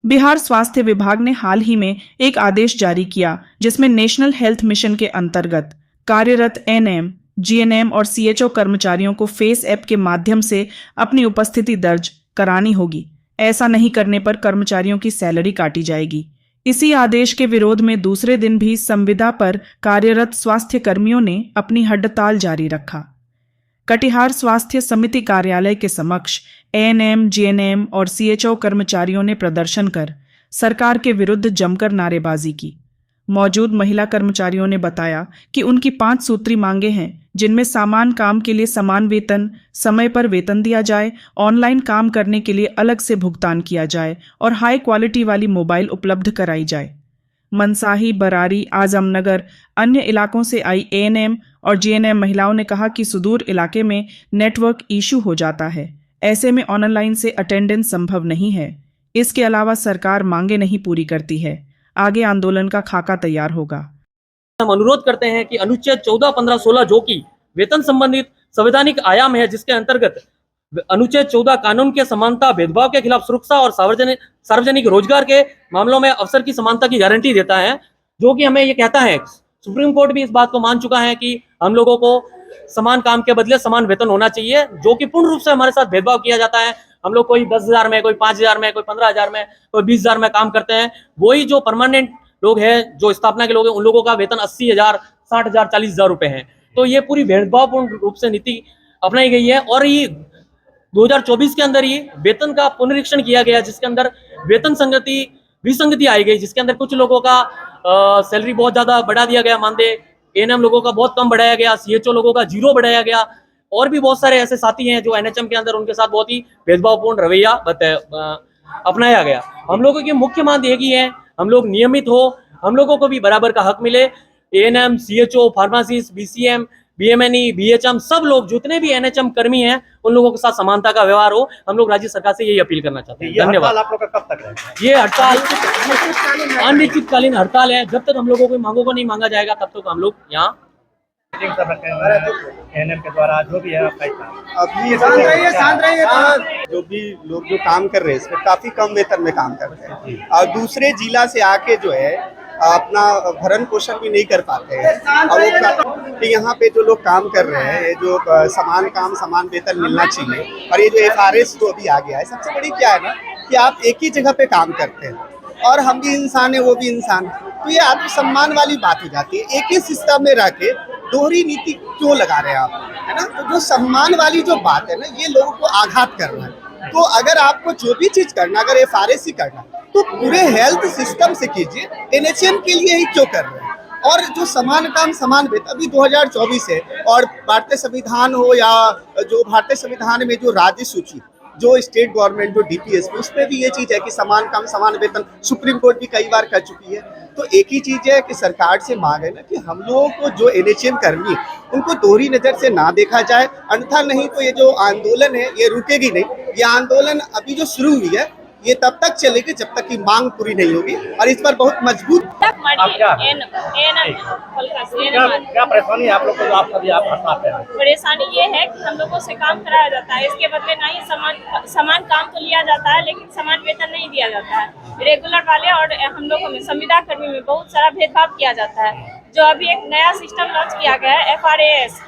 बिहार स्वास्थ्य विभाग ने हाल ही में एक आदेश जारी किया जिसमें नेशनल हेल्थ मिशन के अंतर्गत कार्यरत एनएम, जीएनएम और सीएचओ कर्मचारियों को फेस ऐप के माध्यम से अपनी उपस्थिति दर्ज करानी होगी। ऐसा नहीं करने पर कर्मचारियों की सैलरी काटी जाएगी। इसी आदेश के विरोध में दूसरे दिन भी संविदा पर कार्यरत स्वास्थ्य कर्मियों ने अपनी हड़ताल जारी रखा। कटिहार स्वास्थ्य समिति कार्यालय के समक्ष एएनएम, जीएनएम और सीएचओ कर्मचारियों ने प्रदर्शन कर सरकार के विरुद्ध जमकर नारेबाजी की। मौजूद महिला कर्मचारियों ने बताया कि उनकी 5 सूत्री मांगे हैं, जिनमें समान काम के लिए समान वेतन, समय पर वेतन दिया जाए, ऑनलाइन काम करने के लिए अलग से भुगतान किया जाए और हाई क्वालिटी वाली मोबाइल उपलब्ध कराई जाए। मनसाही, बरारी, आजमनगर, अन्य इलाकों से आई एएनएम और जीएनएम महिलाओं ने कहा कि सुदूर इलाके में नेटवर्क इशू हो जाता है, ऐसे में ऑनलाइन से अटेंडेंस संभव नहीं है। इसके अलावा सरकार मांगे नहीं पूरी करती है। आगे आंदोलन का खाका तैयार होगा। हम अनुरोध करते हैं कि अनुच्छेद 14, 15, 16 जो कि वेतन संबंधित संवैधानिक आयाम है, जिसके अंतर्गत अनुच्छेद 14 कानून के समानता, भेदभाव के खिलाफ सुरक्षा और सार्वजनिक रोजगार के मामलों में अवसर की समानता की गारंटी देता है, जो कि हमें ये कहता है। सुप्रीम कोर्ट भी इस बात को मान चुका है कि हम लोगों को समान काम के बदले समान वेतन होना चाहिए, जो कि पूर्ण रूप से हमारे साथ भेदभाव किया जाता है। हम लोग कोई 10,000 में, कोई 5,000 में, कोई 15,000 में, कोई 20,000 में काम करते हैं। वही जो परमानेंट लोग हैं, जो स्थापना के लोग हैं, उन लोगों का वेतन 80,000, 60,000, 40,000 रुपए है। तो ये पूरी भेदभावपूर्ण रूप से नीति अपनाई गई है और ये 2024 के अंदर ही वेतन का पुनरीक्षण किया गया, जिसके अंदर वेतन विसंगति आई गई, जिसके अंदर कुछ लोगों का सैलरी बहुत ज्यादा बढ़ा दिया गया, मानदेय एएनएम लोगों का बहुत कम बढ़ाया गया, सीएचओ लोगों का 0 बढ़ाया गया और भी बहुत सारे ऐसे साथी हैं जो एनएचएम के अंदर उनके साथ बहुत ही भेदभावपूर्ण रवैया अपनाया गया। हम लोगों की मुख्य मांग यही है, हम लोग नियमित हो, हम लोगों को भी बराबर का हक मिले। ANM, CHO, pharmacist, BCM, BMNE, BHM सब लोग जितने भी एनएचएम कर्मी हैं, उन लोगों के साथ समानता का व्यवहार हो। हम लोग राज्य सरकार से यही अपील करना चाहते हैं। धन्यवाद। आप लोग का कब तक है? ये हड़ताल अनिश्चितकालीन हड़ताल है। जब तक हम लोगों की मांगों को नहीं मांगा जाएगा, तब तक हम लोग यहाँ एएनएम के द्वारा जो भी है अभी जो भी लोग जो काम कर रहे हैं इसमें काफी कम वेतन में काम करते हैं और दूसरे जिला से आके जो है अपना भरण पोषण भी नहीं कर पाते हैं। और वो यहाँ पे जो लोग काम कर रहे हैं, जो समान काम समान वेतन मिलना चाहिए। और ये जो एफआरएस जो अभी आ गया है, सबसे बड़ी क्या है ना कि आप एक ही जगह पे काम करते हैं और हम भी इंसान है, वो भी इंसान है, तो ये आत्मसम्मान वाली बात हो जाती है। एक ही सिस्टम में रह के दोहरी नीति क्यों लगा रहे हैं आप, है ना? तो जो सम्मान वाली जो बात है ना, ये लोगों को आघात कर रहा है। तो अगर आपको जो भी चीज करना, अगर एफआरएस ही करना, तो पूरे हेल्थ सिस्टम से कीजिए, एनएचएम के लिए ही क्यों कर रहे हैं? और जो समान काम समान वेतन, अभी 2024 है और भारतीय संविधान हो या जो भारतीय संविधान में जो राज्य सूची, जो स्टेट गवर्नमेंट जो डीपीएस में, उसमें भी ये चीज है कि समान काम समान वेतन, सुप्रीम कोर्ट भी कई बार कर चुकी है। तो एक ही चीज है कि सरकार से मांग है ना कि हम लोगों को जो एनएचएम कर्मी, उनको दोहरी नजर से ना देखा जाए, अन्यथा नहीं तो ये जो आंदोलन है ये रुकेगी नहीं। ये आंदोलन अभी जो शुरू हुई है, ये तब तक चलेगी जब तक की मांग पूरी नहीं होगी और इस पर बहुत मजबूत। क्या परेशानी आप लोग को? आप हड़ताल हैं? परेशानी ये है कि हम लोगों से काम कराया जाता है, इसके बदले ना ही समान काम तो लिया जाता है, लेकिन समान वेतन नहीं दिया जाता है। रेगुलर वाले और हम लोगों में, संविदा कर्मी में बहुत सारा भेदभाव किया जाता है। जो अभी एक नया सिस्टम लॉन्च किया गया है, एफआरएस,